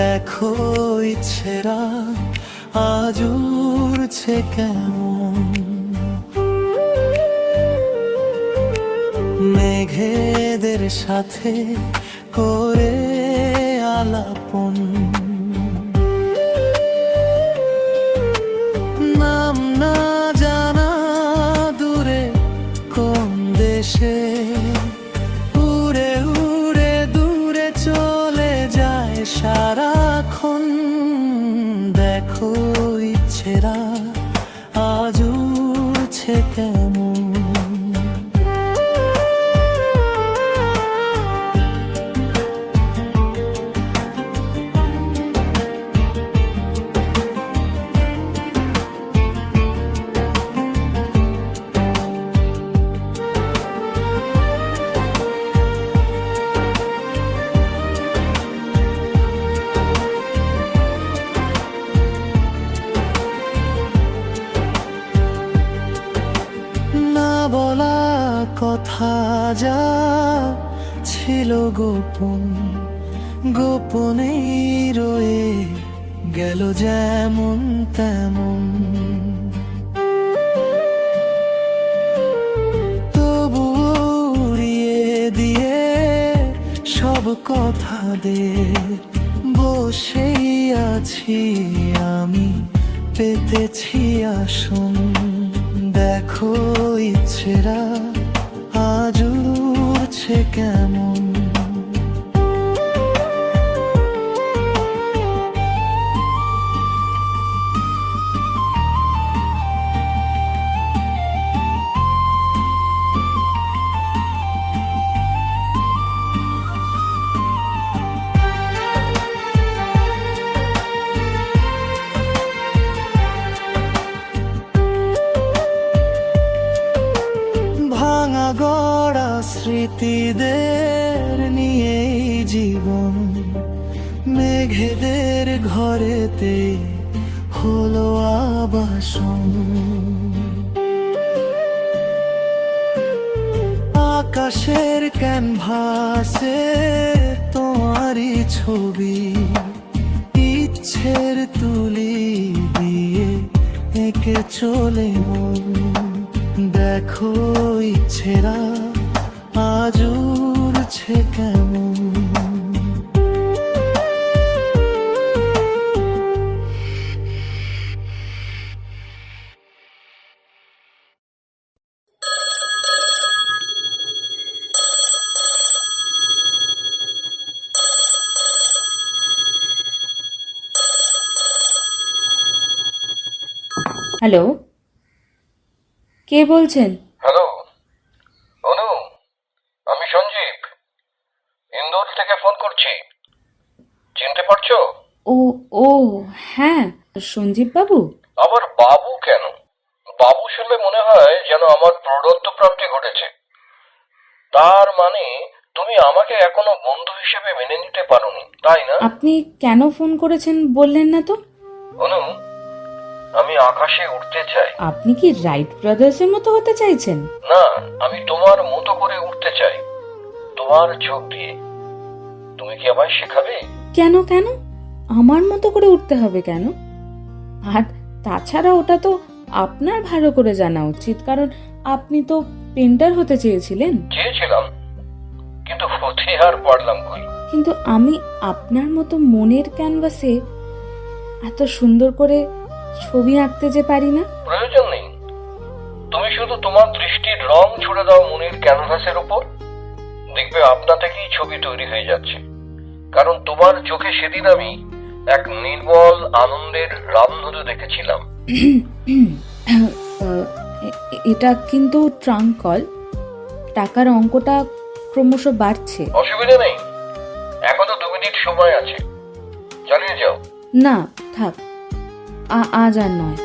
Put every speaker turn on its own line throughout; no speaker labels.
দেখো ইচ্ছেরা আজ উড়ছে কেমন, মেঘেদের সাথে করে আলাপন। নাম না জানা দূরে কোন দেশে উড়ে উড়ে দূরে চলে যায় সারাক্ষণ। দেখো ইচ্ছেরা আজ উড়ছে কেমন। বলা কথা যা ছিল গোপন, গোপনেই রয়ে গেল যেমন তেমন। তবু উড়িয়ে দিয়ে সব কথাদের বসেই আছি আমি, পেতেছি আসন। দেখো ইচ্ছেরা আজ উড়ছে কেমন। গড়া স্মৃতিদের নিয়েই জীবন, মেঘেদের ঘরেতে হলো আবাসন। আকাশের ক্যানভাসে তোমারই ছবি, ইচ্ছের তুলি দিয়ে এঁকে চলে মন। দেখো ইচ্ছেরা আজ উড়ছে কেমন।
হ্যালো, কে বলছেন?
হ্যালো অনু, আমি সঞ্জীব ইন্দোর থেকে ফোন করছি। চিনতে পারছো?
ও ও হ্যাঁ, সঞ্জীব বাবু।
আবার বাবু কেন? বাবু শুনলে মনে হয় যেন আমার প্রদত্ত প্রাপ্তি ঘটেছে। তার মানে তুমি আমাকে এখনো বন্ধু হিসেবে মেনে নিতে পারোনি, তাই না?
আপনি কেন ফোন করেছেন বললেন না তো?
অনু, আমি আকাশে উঠতে চাই।
আপনি কি রাইট ব্রাদার্সের মতো হতে চাইছেন?
না, আমি তোমার মতো করে উঠতে চাই, তোমার চোখ দিয়ে। তুমি কি আমায় শেখাবে?
কেন কেন আমার মতো করে উঠতে হবে কেন? আর তাছাড়া ওটা তো আপনার ভালো করে জানা উচিত, কারণ আপনি তো পেন্টার হতে চেয়েছিলেন।
চেয়েছিলাম, কিন্তু হতে আর পারলাম কই।
কিন্তু আমি আপনার মতো মনের ক্যানভাসে এত সুন্দর করে ছবি আঁকতে যে পারি না।
প্রয়োজন নেই, তুমি শুধু তোমার দৃষ্টির রং ছুড়ে দাও মনের ক্যানভাসের উপর, দেখবে আপনা থেকেই ছবি তৈরি হয়ে যাচ্ছে। কারণ তোমার চোখে সেদিন আমি এক নির্মল আনন্দের রামধনু দেখেছিলাম।
এটা কিন্তু ট্রাঙ্ক কল, টাকার অঙ্কটা ক্রমশ বাড়ছে।
অসুবিধা নেই, এখনো 2 মিনিট সময় আছে, চালিয়ে যাও।
না থাক, আজ আর নয়।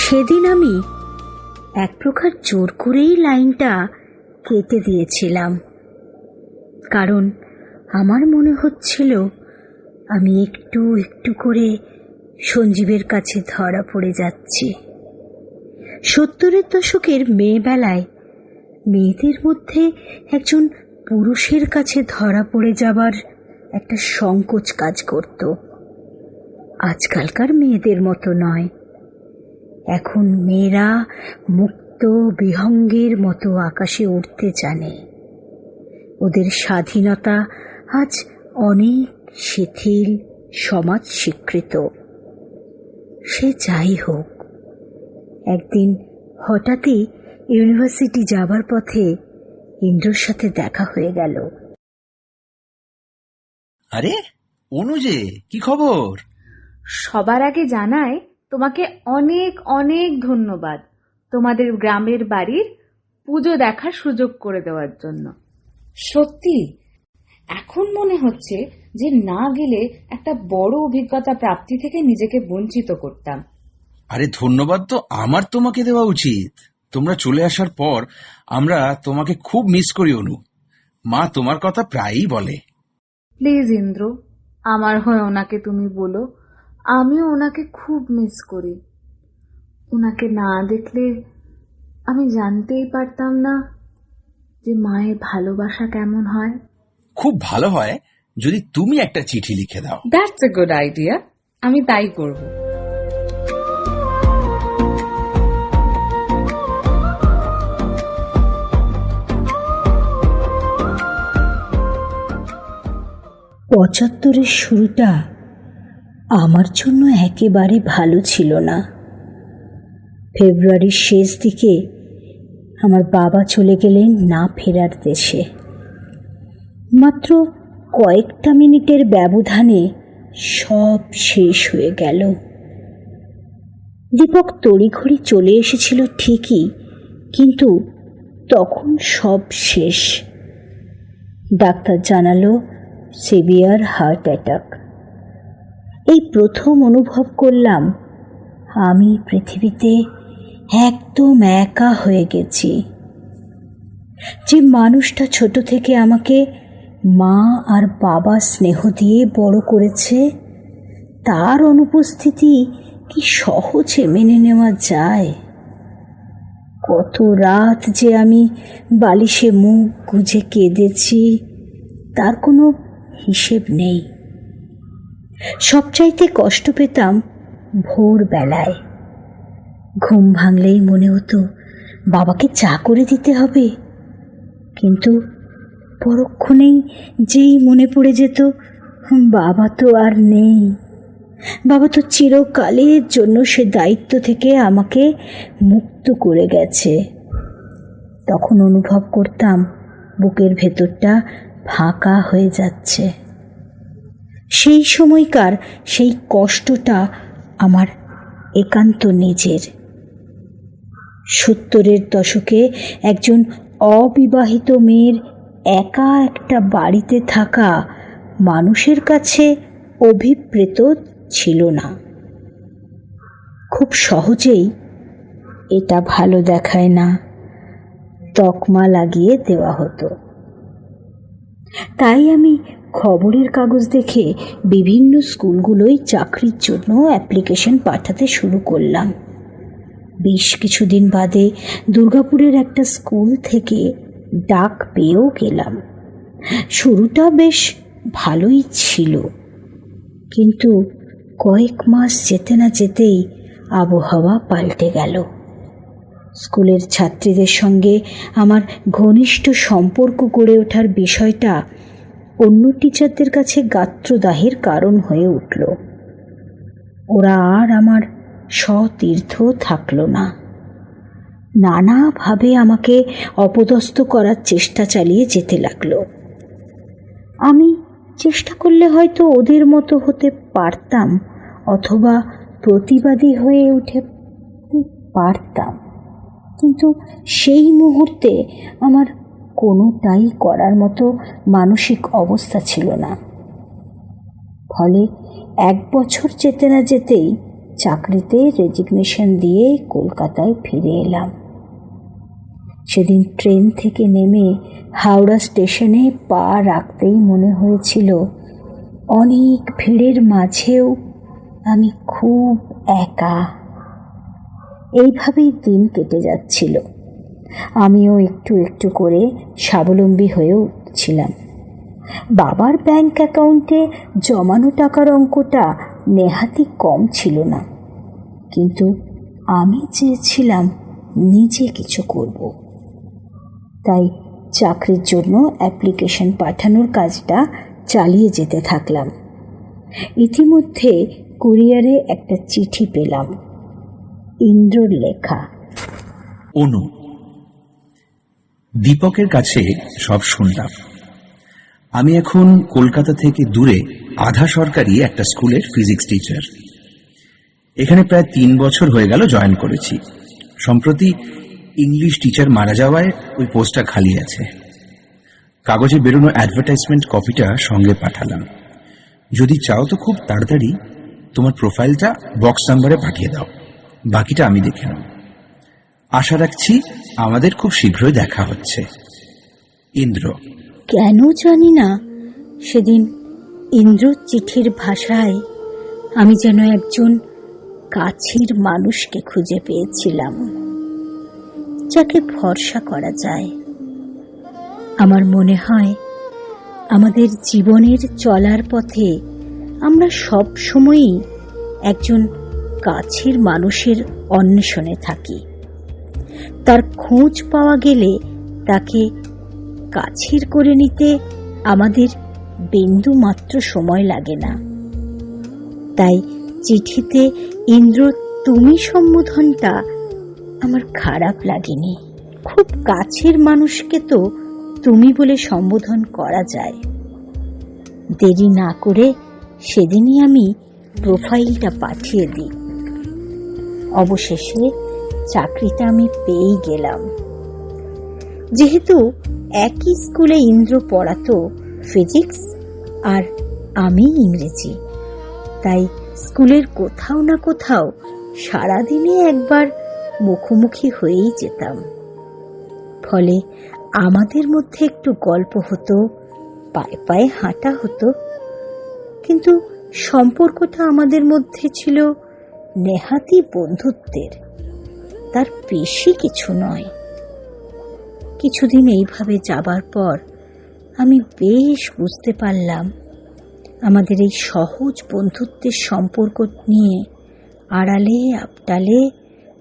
সেদিন আমি এক প্রকার জোর করেই লাইনটা কেটে দিয়েছিলাম, কারণ আমার মনে হচ্ছিল আমি একটু একটু করে সঞ্জীবের কাছে ধরা পড়ে যাচ্ছি। 70-এর দশকের মেয়েবেলায় মেয়েদের মধ্যে একজন পুরুষের কাছে ধরা পড়ে যাবার একটা সংকোচ কাজ করত। আজকালকার মেয়েদের মতো নয়। এখন মেয়েরা মুক্ত বিহঙ্গের মতো আকাশে উড়তে জানে। ওদের স্বাধীনতা আজ অনেক শিথিল, সমাজ স্বীকৃত। সে যাই হোক, একদিন হঠাৎই ইউনিভার্সিটি যাবার পথে ইন্দ্রর সাথে দেখা হয়ে গেল।
আরে অনুজে, কি খবর?
সবার আগে জানাই তোমাকে অনেক অনেক ধন্যবাদ তোমাদের গ্রামের বাড়ির পুজো দেখার সুযোগ করে দেওয়ার জন্য। সত্যি এখন মনে হচ্ছে যে না গেলে একটা বড় অভিজ্ঞতা প্রাপ্তি থেকে নিজেকে বঞ্চিত করতাম।
আরে ধন্যবাদ তো আমার তোমাকে দেওয়া উচিত। তোমরা চলে আসার পর আমরা তোমাকে খুব মিস করি অনু। মা তোমার কথা প্রায়ই বলে।
প্লিজ ইন্দ্র, আমার হয়ে ওনাকে তুমি বলো, আমিও ওনাকে খুব মিস করি। ওনাকে না দেখলে আমি জানতেই পারতাম না যে মায়ের ভালোবাসা কেমন হয়।
খুব ভালো হয় যদি তুমি একটা চিঠি লিখে দাও।
দ্যাটস এ গুড আইডিয়া, আমি তাই করব।
পঁচাত্তরের শুরুটা আমার জন্য একেবারে ভালো ছিল না। ফেব্রুয়ারির শেষ দিকে আমার বাবা চলে গেলেন না ফেরার দেশে। মাত্র কয়েকটা মিনিটের ব্যবধানে সব শেষ হয়ে গেল। দীপক তড়িঘড়ি চলে এসেছিল ঠিকই, কিন্তু তখন সব শেষ। ডাক্তার জানালো সিভিয়ার হার্ট অ্যাটাক। এই প্রথম অনুভব করলাম আমি পৃথিবীতে একদম একা হয়ে গেছি। যে মানুষটা ছোট থেকে আমাকে মা আর বাবা স্নেহ দিয়ে বড় করেছে, তার অনুপস্থিতি কি সহজে মেনে নেওয়া যায়? কত রাত যে আমি বালিশে মুখ গুজে কেঁদেছি তার কোনো হিসেব নেই। সবচাইতে কষ্ট পেতাম ভোরবেলায়। ঘুম ভাঙলেই মনে হতো বাবাকে চা করে দিতে হবে, কিন্তু পরক্ষণেই যেই মনে পড়ে যেত বাবা তো আর নেই। বাবা তো চিরকালের জন্য সে দায়িত্ব থেকে আমাকে মুক্ত করে গেছে। তখন অনুভব করতাম বুকের ভেতরটা ফাঁকা হয়ে যাচ্ছে। সেই সময়কার সেই কষ্টটা আমার একান্ত নিজের। 70-এর দশকে একজন অবিবাহিত মেয়ের একা একটা বাড়িতে থাকা মানুষের কাছে অভিপ্রেত ছিল না। খুব সহজেই এটা ভালো দেখায় না তকমা লাগিয়ে দেওয়া হতো। তাই আমি খবরের কাগজ দেখে বিভিন্ন স্কুলগুলোই চাকরির জন্য অ্যাপ্লিকেশন পাঠাতে শুরু করলাম। বেশ কিছুদিন বাদে দুর্গাপুরের একটা স্কুল থেকে ডাক পেয়েও গেলাম। শুরুটা বেশ ভালোই ছিল, কিন্তু কয়েক মাস যেতে না যেতেই আবহাওয়া পাল্টে গেল। স্কুলের ছাত্রীদের সঙ্গে আমার ঘনিষ্ঠ সম্পর্ক গড়ে ওঠার বিষয়টা অন্য টিচারদের কাছে গাত্রদাহের কারণ হয়ে উঠল। ওরা আর আমার সতীর্থ থাকল না। নানাভাবে আমাকে অপদস্থ করার চেষ্টা চালিয়ে যেতে লাগলো। আমি চেষ্টা করলে হয়তো ওদের মতো হতে পারতাম, অথবা প্রতিবাদী হয়ে উঠে পারতাম, কিন্তু সেই মুহূর্তে আমার কোনোটাই করার মতো মানসিক অবস্থা ছিল না। ফলে 1 বছর যেতে না যেতেই চাকরিতে রেজিগনেশন দিয়ে কলকাতায় ফিরে এলাম। সেদিন ট্রেন থেকে নেমে হাওড়া স্টেশনে পা রাখতেই মনে হয়েছিল অনেক ভিড়ের মাঝেও আমি খুব একা। এইভাবেই দিন কেটে যাচ্ছিল। আমিও একটু একটু করে স্বাবলম্বী হয়ে উঠছিলাম। বাবার ব্যাংক অ্যাকাউন্টে জমানো টাকার অঙ্কটা নেহাতি কম ছিল না, কিন্তু আমি চেয়েছিলাম নিজে কিছু করব। তাই চাকরির জন্য অ্যাপ্লিকেশন পাঠানোর কাজটা চালিয়ে যেতে থাকলাম। ইতিমধ্যে কুরিয়ারে একটা চিঠি পেলাম, ইন্দ্রর লেখা।
অনু, দীপকের কাছে সব শুনলাম। আমি এখন কলকাতা থেকে দূরে আধা সরকারি একটা স্কুলের ফিজিক্স টিচার। এখানে প্রায় 3 বছর হয়ে গেল জয়েন করেছি। সম্প্রতি ইংলিশ টিচার মারা যাওয়ায় ওই পোস্টটা খালি আছে। কাগজে বেরোনো অ্যাডভার্টাইজমেন্ট কপিটা সঙ্গে পাঠালাম। যদি চাও তো খুব তাড়াতাড়ি তোমার প্রোফাইলটা বক্স নাম্বারে পাঠিয়ে দাও, বাকিটা আমি দেখে নেব। আশা রাখছি আমাদের খুব শীঘ্রই দেখা হচ্ছে। ইন্দ্র।
কেন জানি না সেদিন ইন্দ্রর চিঠির ভাষায় আমি যেন একজন কাছের মানুষকে খুঁজে পেয়েছিলাম, যাকে ভরসা করা যায়। আমার মনে হয় আমাদের জীবনের চলার পথে আমরা সব সময়ই একজন কাছের মানুষের অন্বেষণে থাকি। তার খোঁজ পাওয়া গেলে তাকে কাছের করে নিতে আমাদের বিন্দু মাত্র সময় লাগে না। তাই চিঠিতে ইন্দ্র তুমি সম্বোধনটা আমার খারাপ লাগেনি। খুব কাছের মানুষকে তো তুমি বলে সম্বোধন করা যায়। দেরি না করে সেদিনই আমি প্রোফাইলটা পাঠিয়ে দিই। অবশেষে চাকরিটা আমি পেয়েই গেলাম। যেহেতু একই স্কুলে ইন্দ্র পড়াতো ফিজিক্স আর আমি ইংরেজি, তাই স্কুলের কোথাও না কোথাও সারাদিনে একবার মুখোমুখি হয়েই যেতাম। ফলে আমাদের মধ্যে একটু গল্প হতো, পায়ে পায়ে হাঁটা হতো, কিন্তু সম্পর্কটা আমাদের মধ্যে ছিল নেহাতি বন্ধুত্বের, তার বেশি কিছু নয়। কিছুদিন এইভাবে যাবার পর আমি বেশ বুঝতে পারলাম আমাদের এই সহজ বন্ধুত্বের সম্পর্ক নিয়ে আড়ালে আবডালে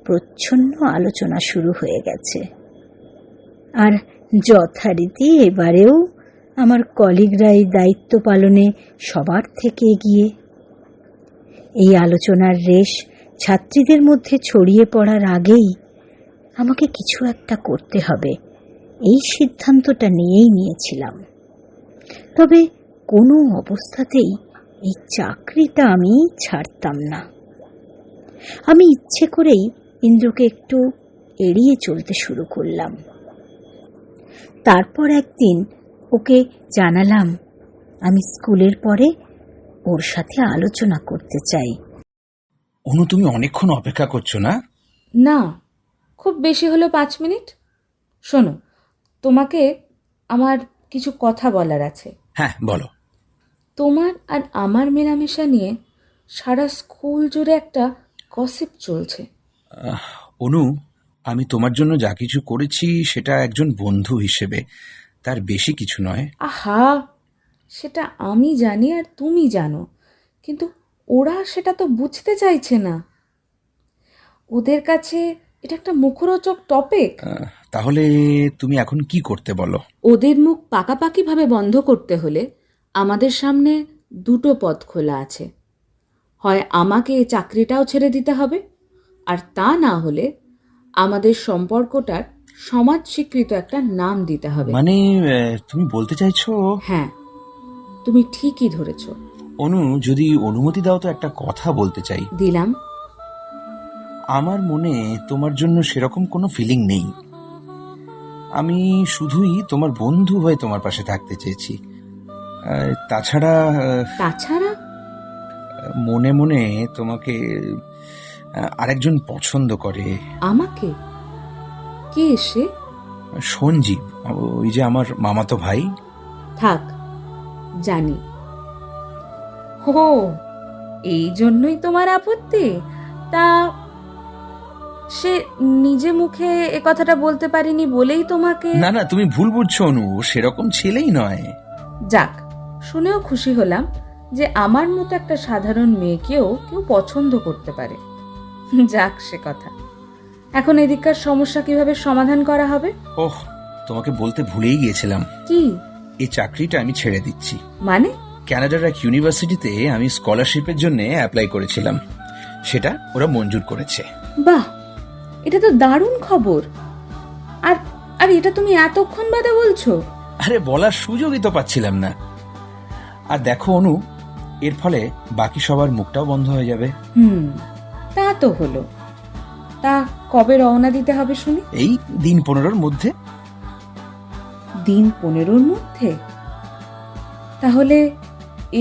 প্রচ্ছন্ন আলোচনা শুরু হয়ে গেছে। আর যথারীতি এবারেও আমার কলিগরা এই দায়িত্ব পালনে সবার থেকে এগিয়ে। এই আলোচনার রেশ ছাত্রীদের মধ্যে ছড়িয়ে পড়ার আগেই আমাকে কিছু একটা করতে হবে, এই সিদ্ধান্তটা নিয়েই নিয়েছিলাম। তবে কোনো অবস্থাতেই এই চাকরিটা আমি ছাড়তাম না। আমি ইচ্ছে করেই ইন্দ্রকে একটু এড়িয়ে চলতে শুরু করলাম। তারপর একদিন ওকে জানালাম আমি স্কুলের পরে ওর সাথে আলোচনা করতে চাই।
অনু, তুমি অনেকক্ষণ অপেক্ষা করছো না?
না, খুব বেশি হলো 5 মিনিট। শোনো, তোমাকে আমার কিছু কথা বলার আছে।
হ্যাঁ, বলো।
তোমার আর আমার মেলামেশা নিয়ে সারা স্কুল জুড়ে একটা গসিপ চলছে।
অনু, আমি তোমার জন্য যা কিছু করেছি সেটা একজন বন্ধু হিসেবে, তার বেশি কিছু নয়।
আহা, সেটা আমি জানি আর তুমি জানো, কিন্তু ওরা সেটা তো বুঝতে চাইছে না। ওদের কাছে এটা একটা মুখরোচক টপিক।
তাহলে তুমি এখন কি করতে বলো?
ওদের মুখ পাকাপাকিভাবে বন্ধ করতে হলে আমাদের সামনে 2টো পথ খোলা আছে। হয় আমাকে এই চাকরিটাও ছেড়ে দিতে হবে, আর তা না হলে আমাদের সম্পর্কটার সমাজ স্বীকৃত একটা নাম দিতে হবে।
মানে তুমি বলতে চাইছো?
হ্যাঁ, তুমি ঠিকই ধরেছ।
অনু, যদি অনুমতি দাও তো একটা কথা বলতে চাই।
দিলাম।
আমার মনে তোমার জন্য সেরকম কোনো ফিলিং নেই। আমি শুধুই তোমার বন্ধু হয়ে তোমার পাশে থাকতে চেয়েছি। তাছাড়া
তাছাড়া
মনে মনে তোমাকে আরেকজন পছন্দ করে।
আমাকে? কে সে?
সঞ্জীব, ওই যে আমার মামাতো ভাই।
থাক, জানি। হো, এই জন্যই তোমার আপত্তি? তা সে নিজে মুখে এ কথাটা বলতে পারিনি বলেই তোমাকে?
না না, তুমি ভুল বুঝছো অনু, ও সেরকম ছেলেই নয়।
যাক, শুনেও খুশি হলাম যে আমার মতো একটা সাধারণ মেয়েকেও কেউ পছন্দ করতে পারে। যাক সে কথা। এখন এদিককার সমস্যা কিভাবে সমাধান করা হবে?
ওহ, তোমাকে বলতে ভুলেই গিয়েছিলাম।
কি?
এই চাকরিটা আমি ছেড়ে দিচ্ছি।
মানে?
কানাডার এক ইউনিভার্সিটিতে আমি স্কলারশিপের জন্য অ্যাপ্লাই করেছিলাম, সেটা ওরা মঞ্জুর করেছে।
বাহ, এটা তো দারুণ খবর। আর আর এটা তুমি এতক্ষণ বাদে বলছো?
আরে বলার সুযোগই তো পাচ্ছিলাম না। আর দেখো অনু, এর ফলে বাকি সবার মুখটাও বন্ধ হয়ে যাবে।
তা তো হলো। তা কবে রওনা দিতে হবে শুনি?
এই দিন 15-র মধ্যে।
দিন 15-র মধ্যে? তাহলে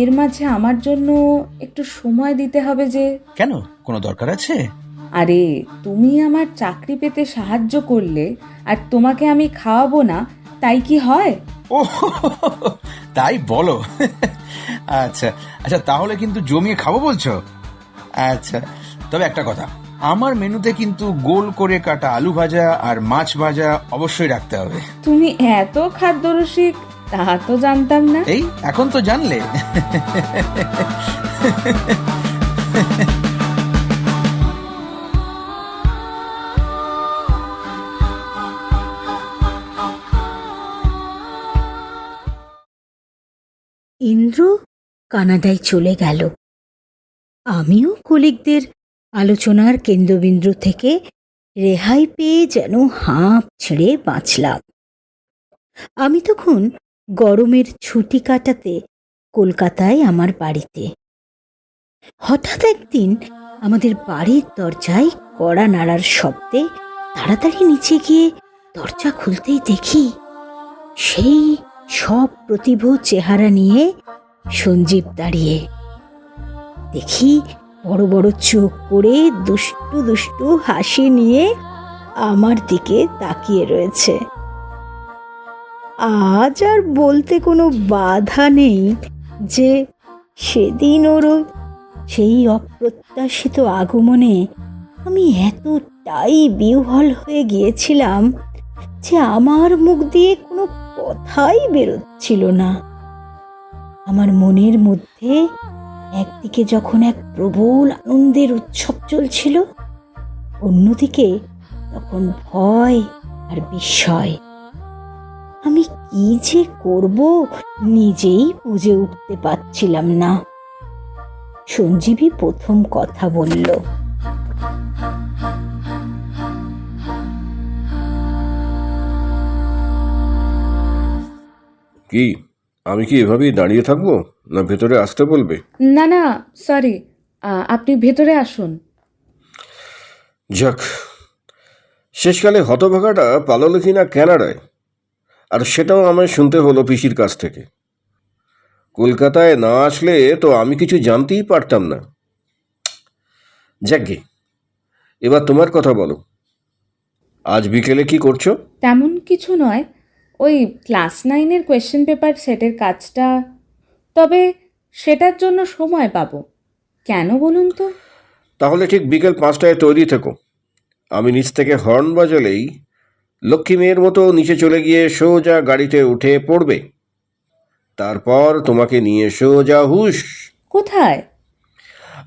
এর মাঝে আমার জন্য একটু সময় দিতে হবে যে।
কেন, কোনো দরকার আছে?
আরে, তুমি আমার চাকরি পেতে সাহায্য করলে আর তোমাকে আমি খাওয়াবো না, তাই কি হয়?
ও তাই বলো? আচ্ছা আচ্ছা, তাহলে কিন্তু জমিয়ে খাবো বলছো? আচ্ছা, তবে একটা কথা, আমার মেনুতে কিন্তু গোল করে কাটা আলু ভাজা আর মাছ ভাজা অবশ্যই রাখতে হবে।
তুমি এত খাদ্যরসিক, তা তো জানতাম না।
এই এখন তো জানলে।
ইন্দ্র কানাডায় চলে গেল। আমিও কলিগদের আলোচনার কেন্দ্রবিন্দু থেকে রেহাই পেয়ে যেন হাঁপ ছেড়ে বাঁচলাম। আমি তখন গরমের ছুটি কাটাতে কলকাতায় আমার বাড়িতে। হঠাৎ একদিন আমাদের বাড়ির দরজায় কড়া নাড়ার শব্দে তাড়াতাড়ি নিচে গিয়ে দরজা খুলতেই দেখি সেই সব প্রতিভ চেহারা নিয়ে সঞ্জীব দাঁড়িয়ে। দেখি বড় বড় চোখ করে দুষ্টু দুষ্টু হাসি নিয়ে আমার দিকে তাকিয়ে রয়েছে। আজ আর বলতে কোনো বাধা নেই যে সেদিন ওর সেই অপ্রত্যাশিত আগমনে আমি এতটাই বিহ্বল হয়ে গিয়েছিলাম যে আমার মুখ দিয়ে কোনো কথাই বেরোচ্ছিল না। আমার মনের মধ্যে একদিকে যখন এক প্রবল আনন্দের উৎসব চলছিল, অন্যদিকে তখন ভয় আর বিস্ময়। আমি কি যে করব নিজেই বুঝে উঠতে পারছিলাম না। সঞ্জীবী প্রথম কথা বলল।
কি, আমি কি এভাবেই দাঁড়িয়ে থাকবো, না ভেতরে আসতে বলবে?
না না, সরি, আপনি ভেতরে আসুন।
যাক, শেষকালে হতভাগাটা পালালো কিনা কানাডায়, আর সেটাও আমায় শুনতে হলো পিসির কাছ থেকে। কলকাতায় না আসলে তো আমি কিছু জানতেই পারতাম না। যাকগে, এবার তোমার কথা বলো। আজ বিকেলে কি করছো?
তেমন কিছু নয়, ওই ক্লাস 9-এর কোয়েশ্চেন পেপার সেটের কাজটা। তবে সেটার জন্য সময় পাবো। কেন বলুন তো?
তাহলে ঠিক বিকেল 5টায় তৈরি থেকো। আমি নিচ থেকে হর্ন বাজালেই লক্ষ্মী মেয়ের মতো নিচে চলে গিয়ে সোজা গাড়িতে উঠে পড়বে। তারপর তোমাকে নিয়ে সোজা হুশ।
কোথায়?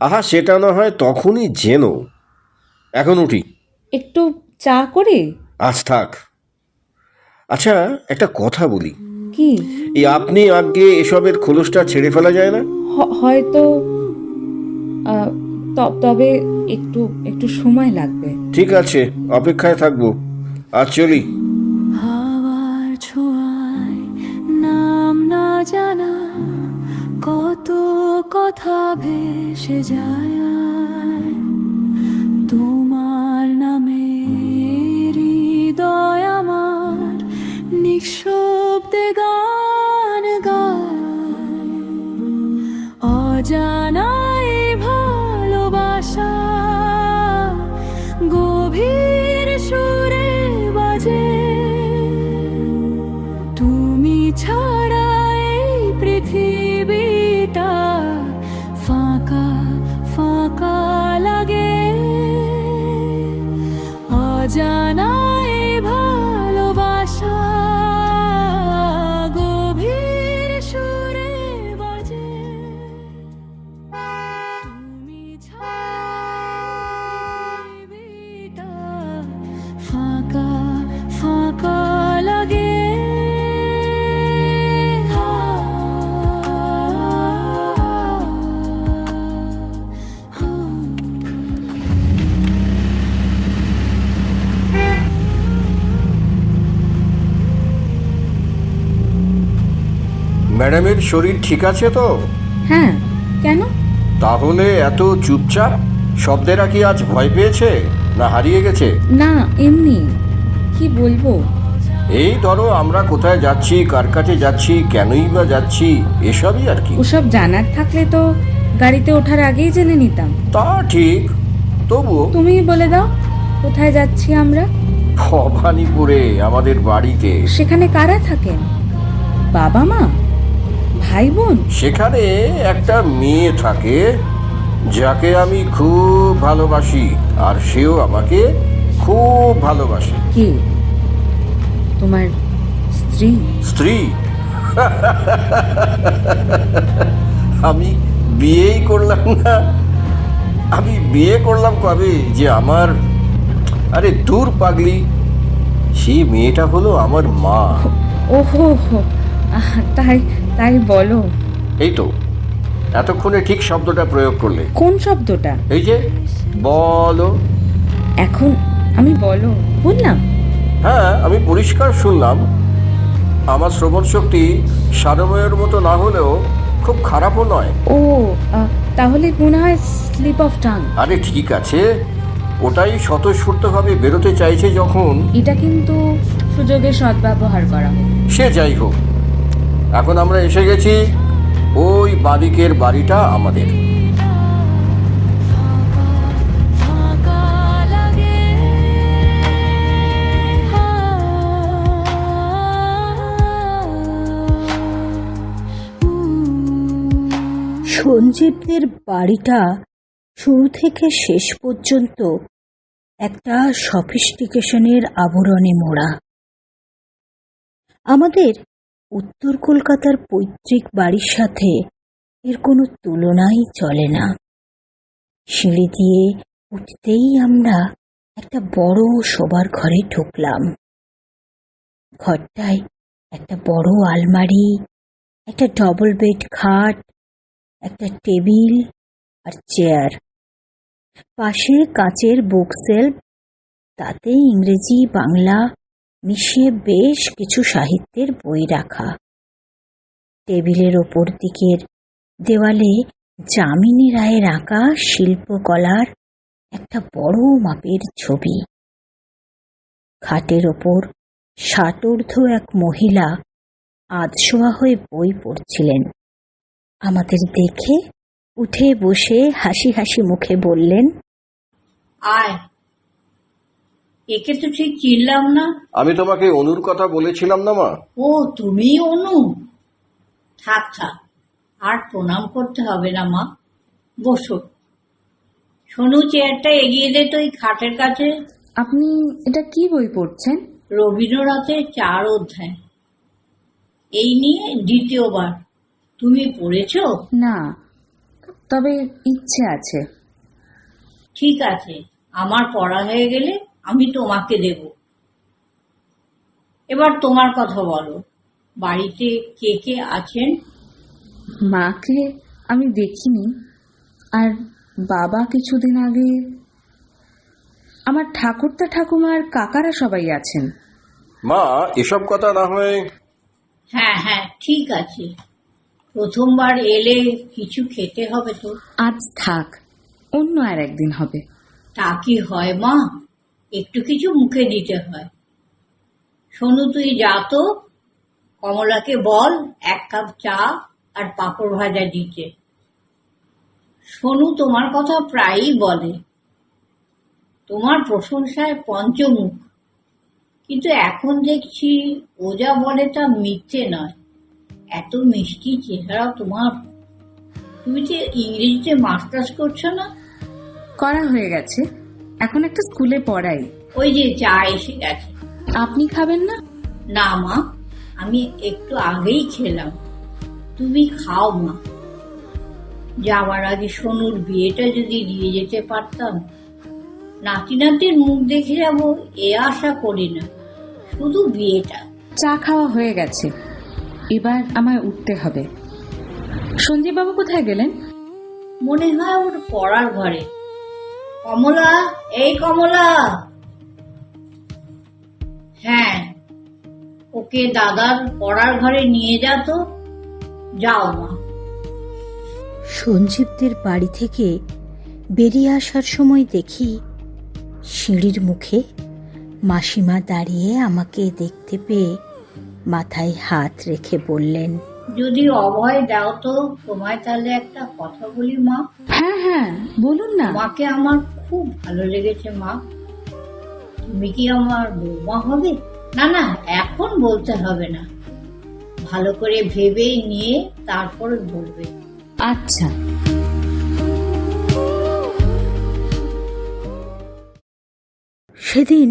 আহা, সেটা না হয় তখনই জেনো। এখন উঠি।
একটু চা করে?
আজ থাক। আচ্ছা, একটা কথা বলি।
কি?
এই আপনি আগে এসবের খোলসটা ছেড়ে ফেলা যায় না?
হয়তো, তবে একটু একটু সময় লাগবে।
ঠিক আছে, অপেক্ষায় থাকবো। আজ চলি।
হাওয়ার ছোঁয়ায় নাম না জানা কত কথা ভেসে যায়, তোমার নামে হৃদয় আমার নিঃশব্দে গান গায়, অজানায় ফাঁকা ফাঁকা লাগে, অজানায় ভালোবাসা গভীর সুরে বাজে। তুমি ছাড়া পৃথিবীটা ফাঁকা ফাঁকা লাগে।
ম্যাডামের শরীর ঠিক আছে তো?
হ্যাঁ, কেন?
তাহলে এত চুপচাপ? শব্দেরা কি আজ ভয় পেয়েছে না হারিয়ে গেছে?
না, এমনি। কি বলবো?
এই ধরো আমরা কোথায় যাচ্ছি, কার কাছে যাচ্ছি, কেনই বা যাচ্ছি, এসবই আর কি।
ওসব জানার থাকলে তো গাড়িতে ওঠার আগেই জেনে নিতাম।
তা ঠিক, তবুও
তুমিই বলে দাও কোথায় যাচ্ছি আমরা।
ভবানীপুরে, আমাদের বাড়িতে।
সেখানে কারা থাকেন? বাবা মা, ভাই বোন?
সেখানে একটা মেয়ে থাকে যাকে আমি খুব ভালোবাসি, আর সেও আমাকে খুব ভালোবাসে।
কে? তোমার স্ত্রী?
স্ত্রী? আমি বিয়েই করলাম না। আমি বিয়ে করলাম কবে যে আমার, আরে দূর পাগলি, সেই মেয়েটা হলো আমার মা।
ওহো, তাই তাই বলো।
এই তো এতক্ষণে ঠিক শব্দটা প্রয়োগ করলে।
কোন শব্দটা?
এই যে বলো।
এখন আমি বলো বললাম?
হ্যাঁ, আমি পরিষ্কার শুনলাম। আমার শ্রবণ শক্তি সারময়ের মতো না হলেও খুব খারাপও নয়।
ও, তাহলে মনে হয় স্লিপ অফ টাং।
আরে ঠিক আছে, ওটাই স্বতঃস্ফূর্তভাবে বেরোতে চাইছে যখন।
এটা কিন্তু সুযোগের সদ্ব্যবহার করা।
সে যাই হোক, এখন আমরা এসে গেছি। ওই বাদিকের বাড়িটা আমাদের।
ফাঁকা লাগে।
সঞ্জীবদের বাড়িটা শুরু থেকে শেষ পর্যন্ত একটা সফিস্টিকেশনের আবরণে মোড়া। আমাদের উত্তর কলকাতার পৈতৃক বাড়ির সাথে এর কোনো তুলনাই চলে না। সিঁড়ি দিয়ে উঠতেই আমরা একটা বড় শোবার ঘরে ঢুকলাম। ঘরটায় একটা বড় আলমারি, একটা ডবল বেড খাট, একটা টেবিল আর চেয়ার, পাশে কাচের বুক সেলফ, তাতে ইংরেজি বাংলা মিশিয়ে বেশ কিছু সাহিত্যের বই রাখা। টেবিলের ওপর দিকের দেওয়ালে যামিনী রায়ের আঁকা শিল্পকলার একটা বড় মাপের ছবি। খাটের ওপর ষাটোর্ধ্ব এক মহিলা আধশোয়া হয়ে বই পড়ছিলেন। আমাদের দেখে উঠে বসে হাসি হাসি মুখে বললেন,
আয়, একে তো ঠিক চিনলাম না।
আমি তোমাকে অনুর কথা বলেছিলাম না মা?
ও, তুমি অনু? থাক থাক, আর প্রণাম করতে হবে না মা, বসো। সোনু, চেয়ারটা এগিয়ে দে তো এই খাটের কাছে।
আপনি এটা কি বই পড়ছেন?
রবীন্দ্রনাথের 4 অধ্যায়, এই নিয়ে দ্বিতীয়বার। তুমি পড়েছো?
না, তবে ইচ্ছে আছে।
ঠিক আছে, আমার পড়া হয়ে গেলে আমি তোমাকে দেব। এবার তোমার কথা বলো, বাড়িতে কে কে আছেন?
মাকে আমি দেখিনি, আর বাবা কিছুদিন আগে। আমার ঠাকুরদা ঠাকুমার কাকারা সবাই আছেন।
মা, এসব কথা না হয়।
হ্যাঁ হ্যাঁ, ঠিক আছে। প্রথমবার এলে কিছু খেতে হবে তো।
আজ থাক, অন্য আর একদিন হবে।
তা কি হয় মা, একটু কিছু মুখে দিতে হয়। সোনু, তুই যা তো, কমলাকে বল 1 কাপ চা আর পাঁপড় ভাজা দিতে। সোনু তোমার কথা প্রায়ই বলে, তোমার প্রশংসায় পঞ্চমুখ, কিন্তু এখন দেখছি ও যা বলে তা মিথ্যে নয়। এত মিষ্টি চেহারা তোমার। তুমি যে ইংরেজিতে মাস্টার্স করছো না?
করা হয়ে গেছে, এখন একটা স্কুলে পড়াই।
ওই যে চা এসে গেছে।
আপনি খাবেন না?
না মা, আমি একটু আগেই খেলাম। তুমি খাও মা। যাওয়ার আগে সোনুর বিয়েটা যদি দিয়ে যেতে পারতাম। নাতি নাতির মুখ দেখে যাবো এ আশা করি না, শুধু বিয়েটা।
চা খাওয়া হয়ে গেছে, এবার আমায় উঠতে হবে। সঞ্জীব বাবু কোথায় গেলেন?
মনে হয় ওর পড়ার ঘরে। কমলা, এই কমলা। হ্যাঁ, ওকে দাদার পড়ার ঘরে নিয়ে যা তো। যাও মা।
সঞ্জীবদের বাড়ি থেকে বেরিয়ে আসার সময় দেখি সিঁড়ির মুখে মাসিমা দাঁড়িয়ে আমাকে দেখতে পেয়ে মাথায় হাত রেখে বললেন,
যদি অভয় দাও তো তোমায় তাহলে একটা কথা বলি মা।
হ্যাঁ হ্যাঁ, বলুন না।
তোমাকে আমার খুব ভালো লেগেছে মা। তুমি কি আমার বৌমা হবে? না না, এখন বলতে হবে না, ভালো করে ভেবে নিয়ে তারপর বলবে।
আচ্ছা।
সেদিন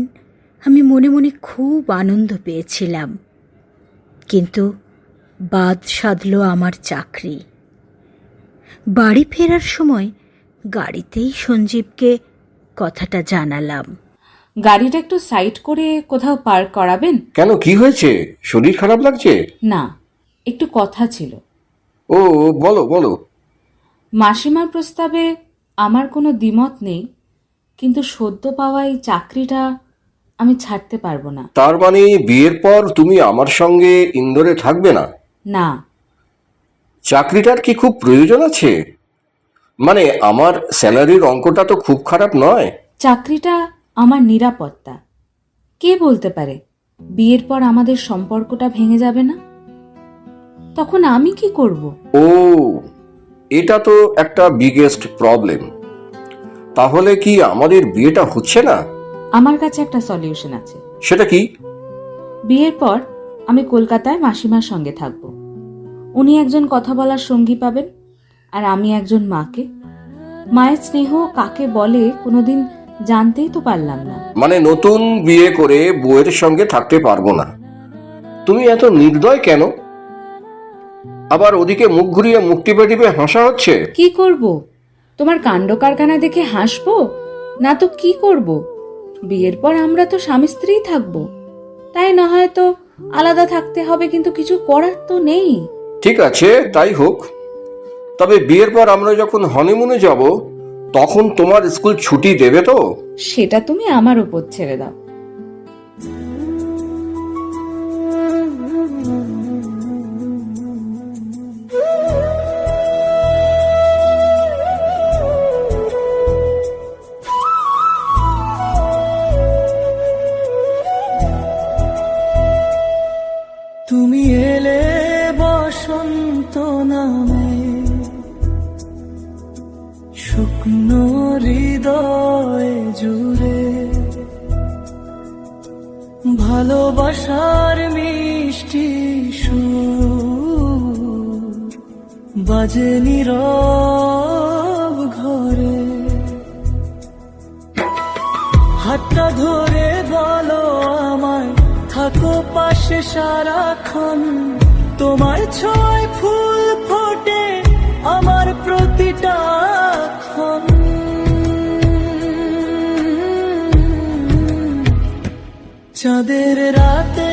আমি মনে মনে খুব আনন্দ পেয়েছিলাম, কিন্তু বাদ সাধল আমার চাকরি। বাড়ি ফেরার সময় গাড়িতেই সঞ্জীবকে কথাটা জানালাম।
গাড়িটা একটু সাইড করে কোথাও পার্ক করাবেন?
কেন, কি হয়েছে? শরীর খারাপ লাগছে?
না, একটু কথা ছিল।
ও, বলো বলো।
মাসিমার প্রস্তাবে আমার কোনো দ্বিমত নেই, কিন্তু সদ্য পাওয়া এই চাকরিটা আমি ছাড়তে পারবো না।
তার মানে বিয়ের পর তুমি আমার সঙ্গে ইন্দোরে থাকবে না?
না।
চাকরিটার কি খুব প্রয়োজন আছে? মানে আমার স্যালারির অঙ্কটা তো খুব খারাপ নয়।
চাকরিটা আমার নিরাপত্তা। কে বলতে পারে বিয়ের পর আমাদের সম্পর্কটা ভেঙে যাবে না? তখন আমি কি করব?
ও, এটা তো একটা বিগেস্ট প্রবলেম। তাহলে কি আমাদের বিয়েটা হচ্ছে না?
আমার কাছে একটা সলিউশন আছে।
সেটা কি?
বিয়ের পর আমি কলকাতায় মাসিমার সঙ্গে থাকব। উনি একজন কথা বলার সঙ্গী পাবেন, আর আমি একজন মাকে। মায়ের স্নেহ কাকে বলে কোনোদিন জানতেই তো পারলাম না।
মানে নতুন বিয়ে করে বউয়ের সঙ্গে থাকতে পারবো না? তুমি এত নির্দয় কেন? আবার ওদিকে মুখ ঘুরিয়ে মুখ টিপে টিপে হাসা হচ্ছে।
কি করব? তোমার কাণ্ড কারখানা দেখে হাসবো না তো কি করব? বিয়ের পর আমরা তো স্বামী স্ত্রী থাকবো, তাই না হয়তো আলাদা থাকতে হবে, কিন্তু কিছু করার তো নেই।
ঠিক আছে, তাই হোক। তবে বিয়ের পর আমরা যখন হনিমুনে যাব তখন তোমার স্কুল ছুটি দেবে তো?
সেটা তুমি আমার উপর ছেড়ে দাও।
তুমি এলে বসন্ত নামে, শুকনো হৃদয় জুড়ে ভালোবাসার মিষ্টি সুর বাজে নীরব ঘরে। হাতটা ধরে বলো আমায়, থাকো পাশে সারাক্ষণ। তোমার ছোঁয়ায় ফুল ফোটে আমার প্রতিটা ক্ষণ। চাঁদের রাতে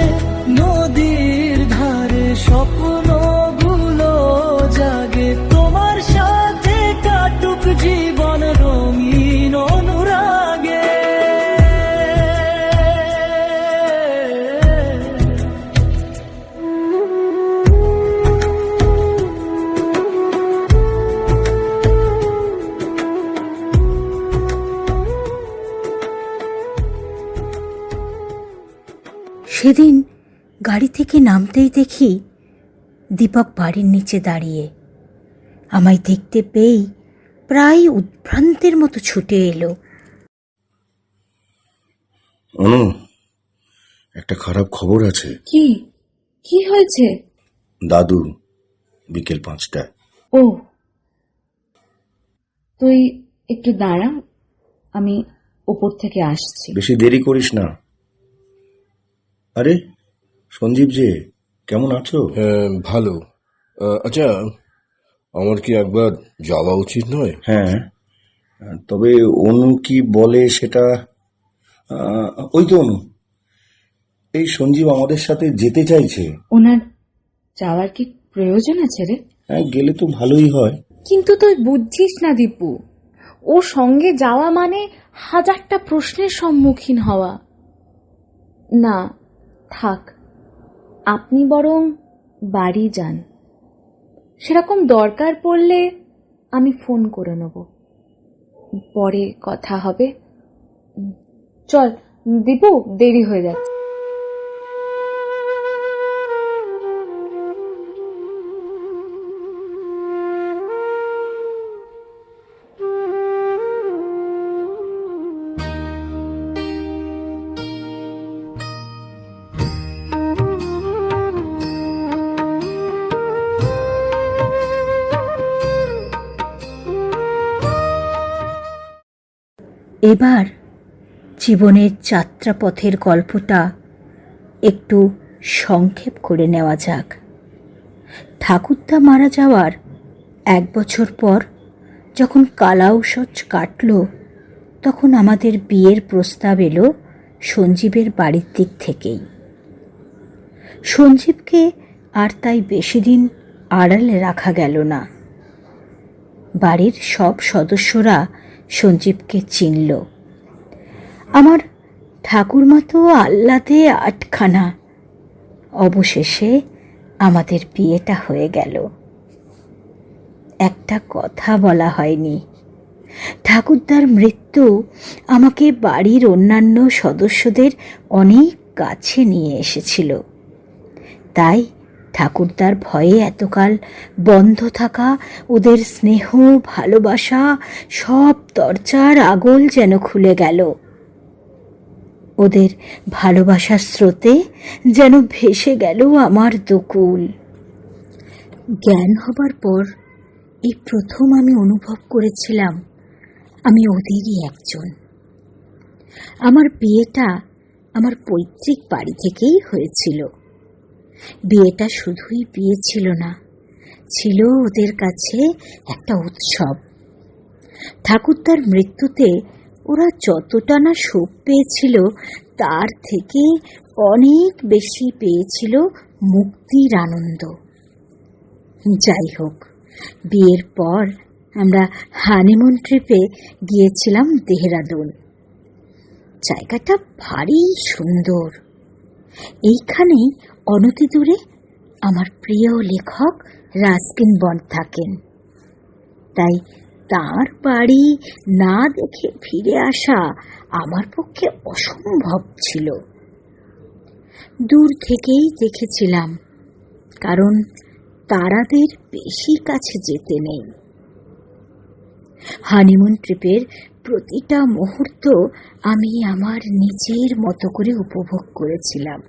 নদীর ধারে স্বপ্নগুলো জাগে, তোমার সাথে কাটুক জীবন রঙিন অনুরাগে।
সেদিন গাড়ি থেকে নামতেই দেখি দীপক বাড়ির নিচে দাঁড়িয়ে। আমায় দেখতে পেয়েই প্রায় উদ্ভ্রান্তের মতো ছুটে এলো।
অনু, একটা খারাপ খবর আছে।
কি? কি হয়েছে?
দাদু বিকেল 5টায়।
ও, তুই একটু দাঁড়া, আমি ওপর থেকে আসছি।
বেশি দেরি করিস না। আরে সঞ্জীব যে, কেমন আছো?
হ্যাঁ, ভালো। আচ্ছা, আমার কি একবার যাওয়া উচিত নয়?
হ্যাঁ, তবে অনু কি বলে সেটা। ওই তো অনু, এই সঞ্জীব আমাদের সাথে যেতে চাইছে।
ওনার যাওয়ার কি প্রয়োজন আছে রে?
হ্যাঁ, গেলে তো ভালোই হয়।
কিন্তু তুই বুঝছিস না দীপু, ও সঙ্গে যাওয়া মানে হাজারটা প্রশ্নের সম্মুখীন হওয়া। না থাক, আপনি বরং বাড়ি যান। সেরকম দরকার পড়লে আমি ফোন করে নেব, পরে কথা হবে। চল দীপু, দেরি হয়ে যাচ্ছে।
এবার জীবনের যাত্রাপথের গল্পটা একটু সংক্ষেপ করে নেওয়া যাক। ঠাকুরদা মারা যাওয়ার 1 বছর পর যখন কালাউসচ কাটল, তখন আমাদের বিয়ের প্রস্তাব এলো সঞ্জীবের বাড়ির দিক থেকেই। সঞ্জীবকে আর তাই বেশি দিন আড়ালে রাখা গেল না। বাড়ির সব সদস্যরা সঞ্জীবকে চিনল। আমার ঠাকুরমা তো আহ্লাদে আটখানা। অবশেষে আমাদের বিয়েটা হয়ে গেল। একটা কথা বলা হয়নি, ঠাকুরদার মৃত্যু আমাকে বাড়ির অন্যান্য সদস্যদের অনেক কাছে নিয়ে এসেছিল। তাই ঠাকুরদার ভয়ে এতকাল বন্ধ থাকা ওদের স্নেহ ভালোবাসা সব দরজার আগল যেন খুলে গেল। ওদের ভালোবাসার স্রোতে যেন ভেসে গেল আমার দুকুল। জ্ঞান হবার পর এই প্রথম আমি অনুভব করেছিলাম আমি ওদেরই একজন। আমার বিয়েটা আমার পৈতৃক বাড়ি থেকেই হয়েছিল। বিয়েটা শুধুই বিয়ে ছিল না, ছিল ওদের কাছে একটা উৎসব। ঠাকুরদার মৃত্যুতে ওরা যতটা না শোক পেয়েছিল, তার থেকে অনেক বেশি পেয়েছিল মুক্তির আনন্দ। যাই হোক, বিয়ের পর আমরা হানিমুন ট্রিপে গিয়েছিলাম দেহরাদুন। জায়গাটা ভারী সুন্দর। এইখানেই অনতি দূরে আমার প্রিয় লেখক রাস্কিন বন্ড থাকেন। তাই তার বাড়ি না দেখে ফিরে আসা আমার পক্ষে অসম্ভব ছিল। দূর থেকেই দেখেছিলাম, কারণ তারাদের বেশি কাছে যেতে নেই। হানিমুন ট্রিপের প্রতিটা মুহূর্ত আমি আমার নিজের মতো করে উপভোগ করেছিলাম।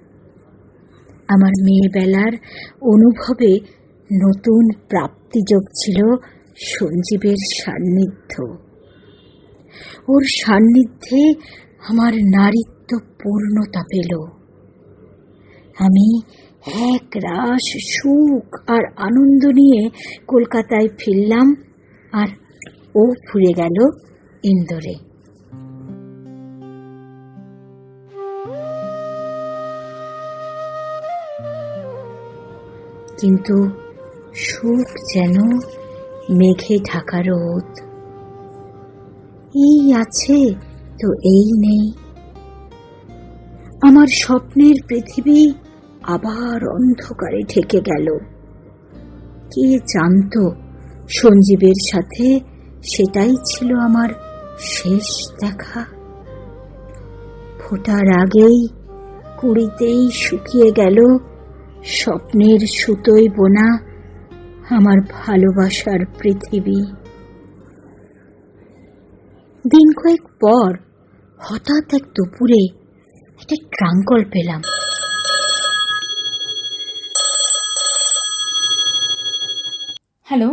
আমার মেয়েবেলার অনুভবে নতুন প্রাপ্তিযোগ ছিল সঞ্জীবের সান্নিধ্য। ওর সান্নিধ্যে আমার নারীত্ব পূর্ণতা পেল। আমি এক রাশ সুখ আর আনন্দ নিয়ে কলকাতায় ফিরলাম, আর ও ফিরে গেল ইন্দোরে। কিন্তু সুখ যেন মেঘে ঢাকা রোদ। এই আছে তো এই নেই। আমার স্বপ্নের পৃথিবী আবার অন্ধকারে ঢেকে গেল। কে জানতো সঞ্জীবের সাথে সেটাই ছিল আমার শেষ দেখা। ফোটার আগেই কুড়িতেই শুকিয়ে গেল স্বপ্নের সুতোয় বোনা আমার ভালোবাসার পৃথিবী। দিন কয়েক পর হঠাৎ এক দুপুরে একটা ট্রাঙ্ক কল পেলাম।
হ্যালো,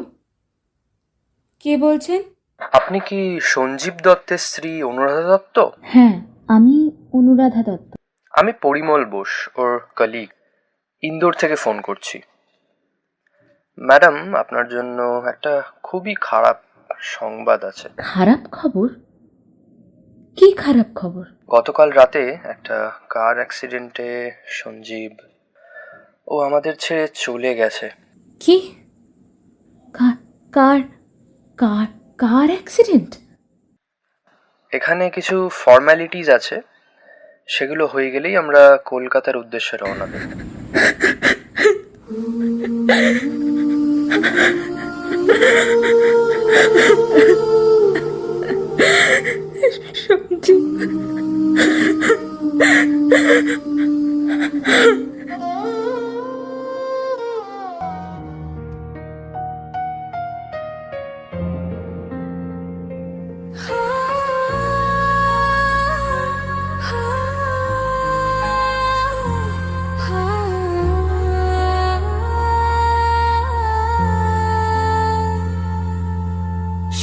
কে বলছেন?
আপনি কি সঞ্জীব দত্তের স্ত্রী অনুরাধা দত্ত?
হ্যাঁ, আমি অনুরাধা দত্ত।
আমি পরিমল বোস, ওর কলিগ। ইন্দোর থেকে ফোন করছি। ম্যাডাম, আপনার জন্য একটা খুবই খারাপ সংবাদ আছে।
খারাপ খবর? কি খারাপ খবর?
গতকাল রাতে একটা কার অ্যাক্সিডেন্টে সঞ্জীব ও আমাদের ছেড়ে চলে গেছে।
কি? কার কার কার অ্যাক্সিডেন্ট?
এখানে কিছু ফর্ম্যালিটিস আছে, সেগুলো হয়ে গেলেই আমরা কলকাতার উদ্দেশ্যে রওনা দেব।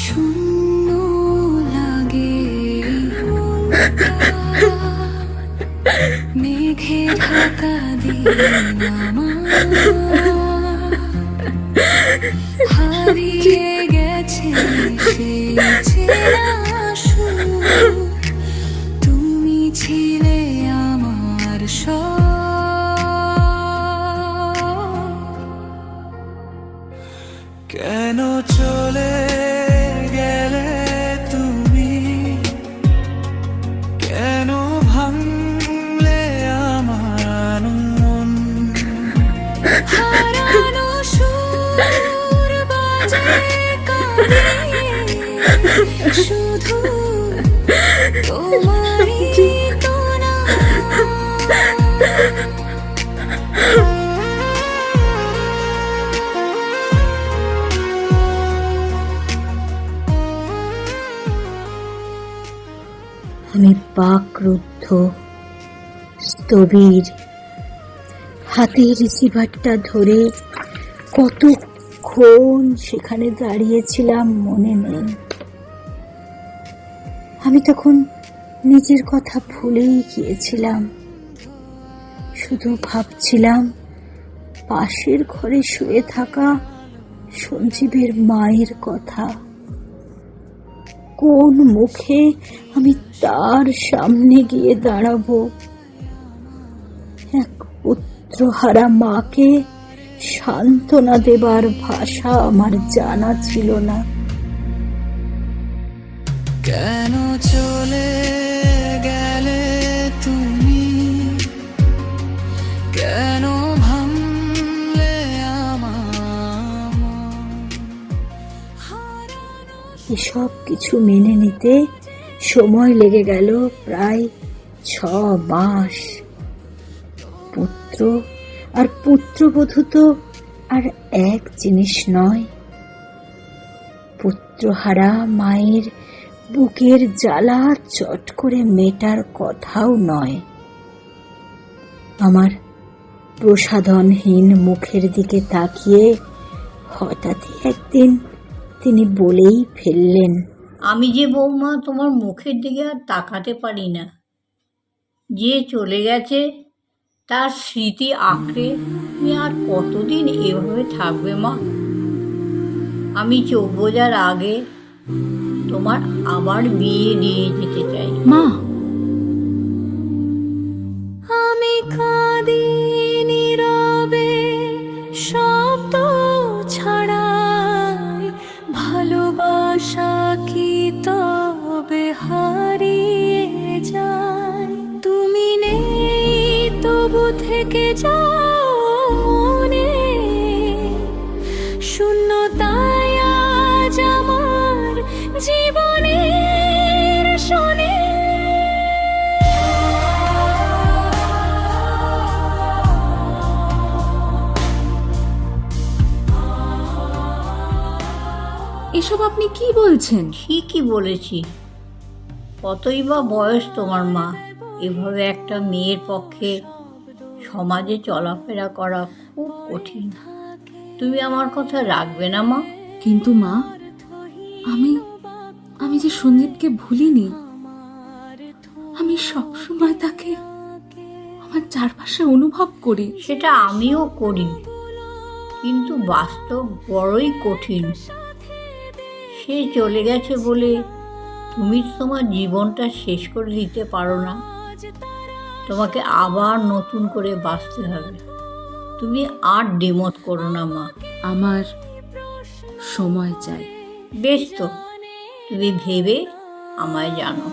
শূন্য লাগে মেঘে ঢাকা দিন আমার, হারিয়ে গেছে সেই চেনা সুর, তুমি ছিলে আমার সব।
কেন চলে গেলে তুমি, কেন ভাঙলে আমার মন,
হারানো সুর বাজে কানে, শুধু তোমারই তো নাম।
আমি বাকরুদ্ধ, স্থবির। হাতে রিসিভারটা ধরে কতক্ষণ সেখানে দাঁড়িয়েছিলাম মনে নেই। আমি তখন নিজের কথা ভুলেই গিয়েছিলাম, শুধু ভাবছিলাম পাশের ঘরে শুয়ে থাকা সঞ্জীবের মায়ের কথা। কোন মুখে আমি তার সামনে গিয়ে দাঁড়াবো? এক পুত্রহারা মাকে সান্ত্বনা দেবার ভাষা আমার জানা ছিল না।
কেন চলে গেলে তুমি, কেন ভাঙলে আমার মন।
এসব কিছু মেনে নিতে সময় লেগে গেল প্রায় 6 মাস। পুত্র আর পুত্রবধূ তো আর এক জিনিস নয়। পুত্রহারা মায়ের বুকের জ্বালা চট করে মেটার কথাও নয়। আমার প্রসাধনহীন মুখের দিকে তাকিয়ে হঠাৎই একদিন তিনি বলেই ফেললেন,
আমি যে বৌমা তোমার মুখের দিকে আর তাকাতে পারি না। যে চলে গেছে তার স্মৃতি আঁকড়ে তুমি আর কতদিন এভাবে থাকবে মা? আমি চোখ বোঝার আগে তোমার আবার বিয়ে দিয়ে যেতে চাই।
মা,
আমি কাঁদি নীরবে, শব্দ ছাড়াই, ভালোবাসা কি তবে হারিয়ে যায়? তুমি নেই তবু থেকে যাও মনে, শূন্যতায় আজ আমার জীবনের শোনে।
এসব আপনি কি বলছেন?
ঠিকই বলেছি। কতই বা বয়স তোমার মা? এভাবে একটা মেয়ের পক্ষে সমাজে চলাফেরা করা খুব কঠিন। তুমি আমার কথা রাখবে না মা?
কিন্তু মা, আমি যে সঞ্জীবকে ভুলিনি, আমি সবসময় তাকে আমার চারপাশে অনুভব করি।
সেটা আমিও করি, কিন্তু বাস্তব বড়ই কঠিন। সে চলে গেছে বলে তুমি তোমার জীবনটা শেষ করে দিতে পারো না। তোমাকে আবার নতুন করে বাঁচতে হবে। তুমি আর দ্বিমত করো না মা।
আমার সময় চাই।
বেশ তো, তুমি ভেবে আমায় জানো।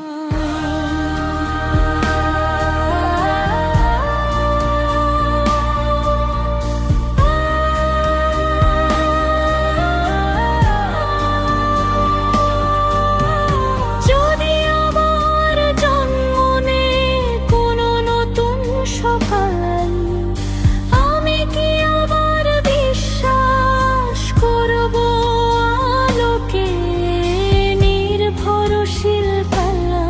যদি আবার জন্ম নেয় কোনো নতুন সকাল, আমি কি আবার বিশ্বাস করব আলোকে নির্ভরশীল পালা?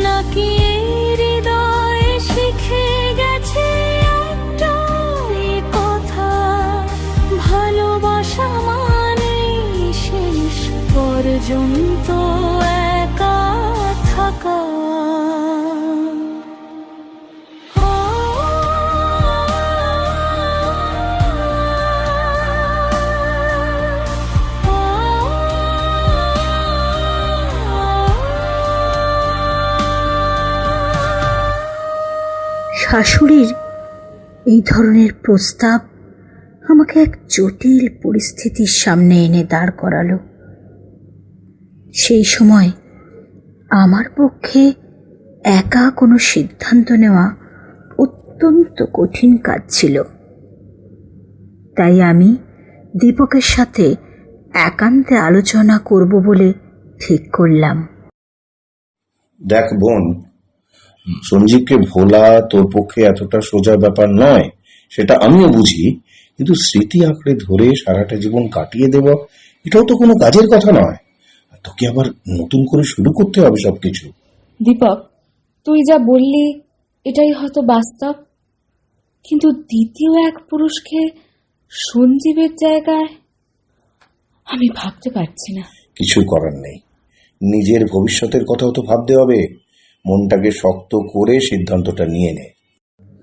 নাকি এই হৃদয় শিখে গেছে একটাই কথা, ভালোবাসা মানেই শেষ পর্যন্ত একা থাকা।
শাশুড়ির এই ধরনের প্রস্তাব আমাকে এক জটিল পরিস্থিতির সামনে এনে দাঁড় করালো। সেই সময় আমার পক্ষে একা কোনো সিদ্ধান্ত নেওয়া অত্যন্ত কঠিন কাজ ছিল। তাই আমি দীপকের সাথে একান্তে আলোচনা করব বলে ঠিক করলাম।
দেখ বোন, সঞ্জীবকে ভোলা তোর পক্ষে এতটা সোজা ব্যাপার নয়, সেটা আমিও বুঝি। কিন্তু স্মৃতি আঁকড়ে ধরে সারাটা জীবন কাটিয়ে দেওয়া, এটাও তো কোনো কাজের কথা নয়। তোকে আবার নতুন করে শুরু করতে হবে সবকিছু।
দীপক, তুই যা বললি এটাই হয়তো বাস্তব, কিন্তু দ্বিতীয় এক পুরুষকে সঞ্জীবের জায়গায় আমি ভাবতে পারছি না।
কিছু করার নেই, নিজের ভবিষ্যতের কথাও তো ভাবতে হবে। মনটাকে শক্ত করে সিদ্ধান্তটা নিয়ে নে।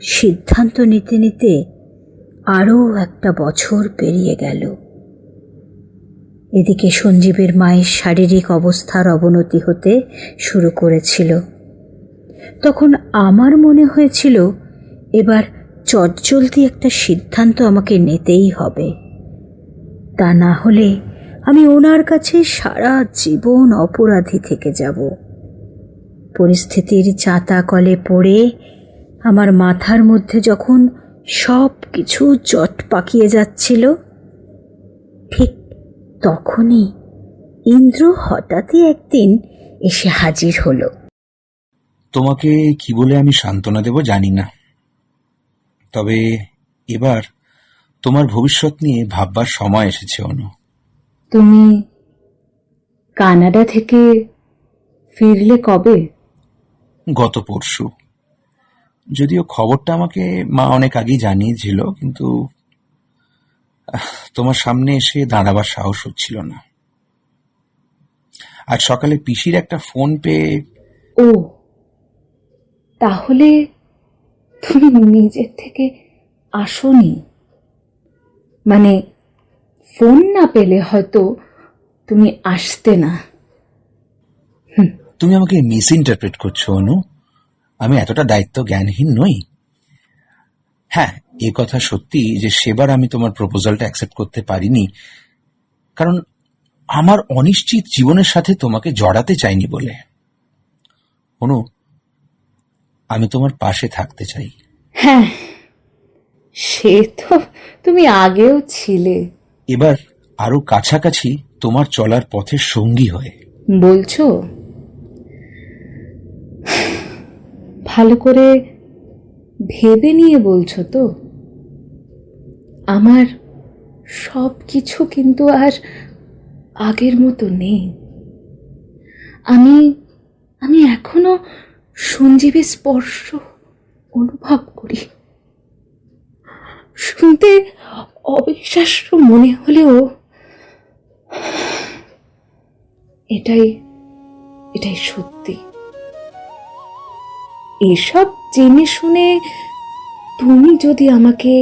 সিদ্ধান্ত নিতে নিতে আরও একটা বছর পেরিয়ে গেল। এদিকে সঞ্জীবের মায়ের শারীরিক অবস্থার অবনতি হতে শুরু করেছিল। তখন আমার মনে হয়েছিল এবার চটজলদি একটা সিদ্ধান্ত আমাকে নিতেই হবে, তা না হলে আমি ওনার কাছে সারা জীবন অপরাধী থেকে যাব। পরিস্থিতির চাতাকলে পড়ে আমার মাথার মধ্যে যখন সব কিছু জট পাকিয়ে যাচ্ছিল, ঠিক তখনই ইন্দ্র হঠাৎই একদিন এসে হাজির হলো।
তোমাকে কি বলে আমি সান্ত্বনা দেব জানি না, তবে এবার তোমার ভবিষ্যৎ নিয়ে ভাববার সময় এসেছে অনু।
তুমি কানাডা থেকে ফিরলে কবে?
গত পরশু। যদিও খবরটা আমাকে মা অনেক আগেই জানিয়েছিল, কিন্তু তোমার সামনে এসে দাঁড়াবার সাহস হচ্ছিল না। আজ সকালে পিসির একটা ফোন পেয়ে।
ও, তাহলে তুমি নিজের থেকে আসোনি? মানে ফোন না পেলে হয়তো তুমি আসতে না।
তুমি আমাকে মিস ইন্টারপ্রেট করছো অনু। আমি এতটা দায়িত্ব জ্ঞানহীন নই। হ্যাঁ, এ কথা সত্যি যে সেবার আমি তোমার প্রপোজালটা অ্যাকসেপ্ট করতে পারিনি, কারণ আমার অনিশ্চিত জীবনের সাথে তোমাকে জড়াতে চাইনি বলে। অনু, আমি তোমার পাশে থাকতে চাই।
হ্যাঁ, সে তো তুমি আগেও ছিলে।
এবার আরো কাছাকাছি তোমার চলার পথের সঙ্গী হয়ে।
বলছো? ভালো করে ভেবে নিয়ে বলছো তো? আমার সব কিছু কিন্তু আর আগের মতো নেই। আমি এখনো সঞ্জীবের স্পর্শ অনুভব করি। শুনতে অবিশ্বাস্য মনে হলেও এটাই এটাই সত্যি। এসব জেনে শুনে তুমি যদি আমাকে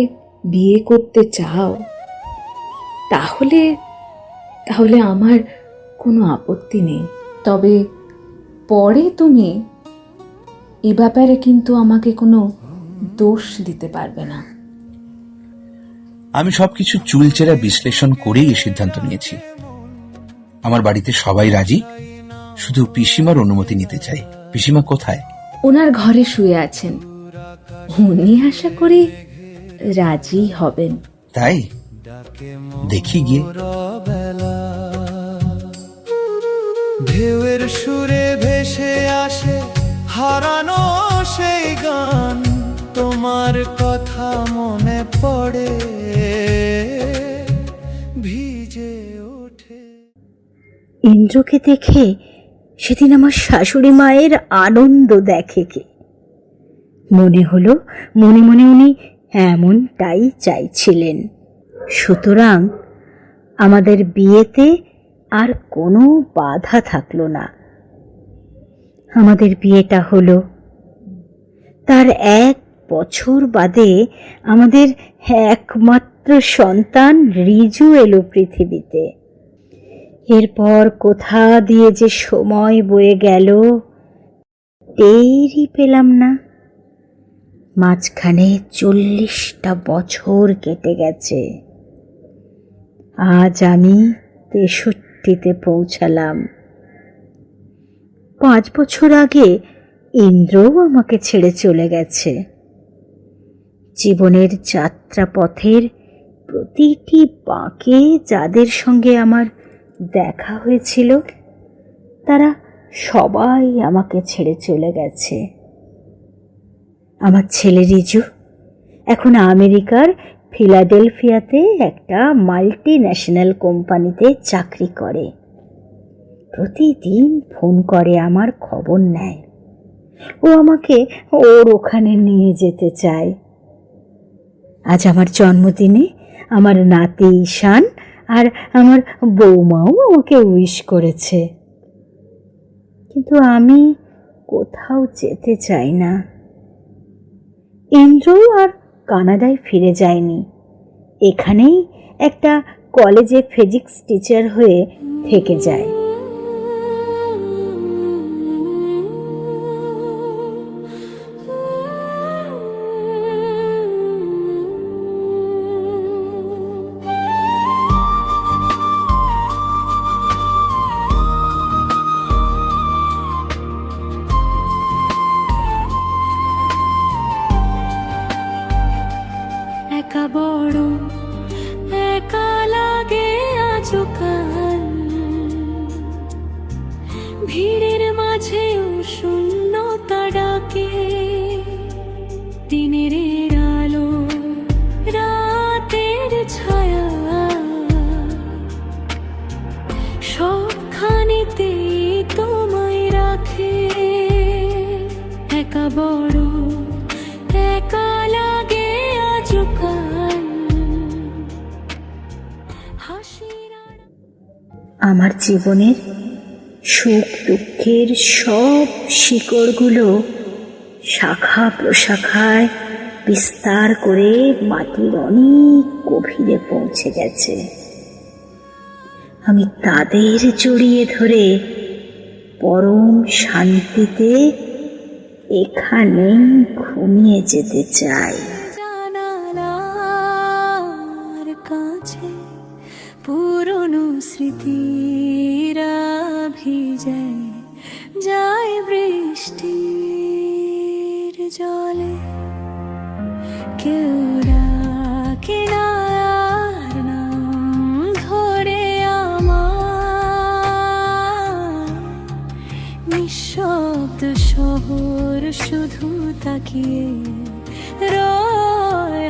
বিয়ে করতে চাও তাহলে তাহলে আমার কোনো আপত্তি নেই। তবে পরে তুমি এ ব্যাপারে কিন্তু আমাকে কোনো দোষ দিতে পারবে না।
আমি সবকিছু চুলচেরা বিশ্লেষণ করেই এই সিদ্ধান্ত নিয়েছি। আমার বাড়িতে সবাই রাজি, শুধু পিসিমার অনুমতি নিতে চাই। পিসিমা কোথায়?
ওনার ঘরে শুয়ে আছেন। উনি আশা করি রাজি হবেন।
তাই দেখি গিয়ে।
ঢেউয়ের সুরে ভেসে আসে হারানো সেই গান, তোমার কথা মনে পড়ে ভিজে ওঠে।
ইন্দ্রকে দেখে সেদিন আমার শাশুড়ি মায়ের আনন্দ দেখে কে। মনে হলো মনে মনে উনি এমনটাই চাইছিলেন। সুতরাং আমাদের বিয়েতে আর কোনো বাধা থাকলো না। আমাদের বিয়েটা হলো। তার 1 বছর বাদে আমাদের একমাত্র সন্তান রিজু এলো পৃথিবীতে। এরপর কোথা দিয়ে যে সময় বয়ে গেল টেরই পেলাম না। মাঝখানে 40টা বছর কেটে গেছে। আজ আমি 63-তে পৌঁছালাম। 5 বছর আগে ইন্দ্রও আমাকে ছেড়ে চলে গেছে। জীবনের যাত্রাপথের প্রতিটি বাঁকে যাদের সঙ্গে আমার দেখা হয়েছিল তারা সবাই আমাকে ছেড়ে চলে গেছে। আমার ছেলে রিজু এখন আমেরিকার ফিলাডেলফিয়াতে একটা মাল্টি ন্যাশনাল কোম্পানিতে চাকরি করে। প্রতিদিন ফোন করে আমার খবর নেয়। ও আমাকে ওর ওখানে নিয়ে যেতে চায়। আজ আমার জন্মদিনে আমার নাতি ঈশান আর আমার বৌমাও আমাকে উইশ করেছে। কিন্তু আমি কোথাও যেতে চাই না। ইন্দ্র আর কানাডায় ফিরে যায়নি। এখানেই একটা কলেজে ফিজিক্স টিচার হয়ে থেকে যায়।
একা বড় একা লাগে আজকাল, ভিড়ের মাঝেও শূন্যতা ডাকে। দিনের আলো রাতের ছায়া সবখানিতেই তোমায় রাখে। একা বড় একা লাগে আজকাল, হাসির
আমার জীবনের সুখ দুঃখের সব শিকড়গুলো শাখা প্রশাখায় বিস্তার করে মাটির অনেক গভীরে পৌঁছে গেছে। আমি তাদের জড়িয়ে ধরে পরম শান্তিতে এখানেই ঘুমিয়ে যেতে চাই।
জানালার কাছে পুরনো স্মৃতিরা ভিজে যায় বৃষ্টির জলে। কেউ ডাকে না আর নাম ধরে আমার, নিঃশব্দ শহর শুধু তাকিয়ে রয়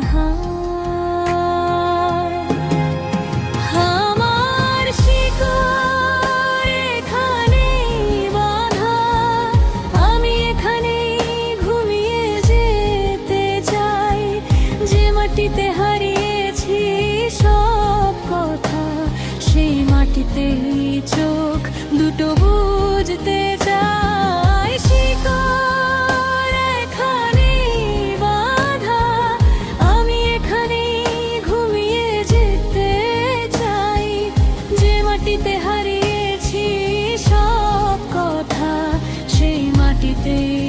আমার শিকড় এখানেই বাঁধা, আমি এখানেই ঘুমিয়ে যেতে চাই। যে মাটিতে হারিয়েছি সব কথা, সেই মাটিতেই চোখ দুটো বুঝতে চাই। যেতেই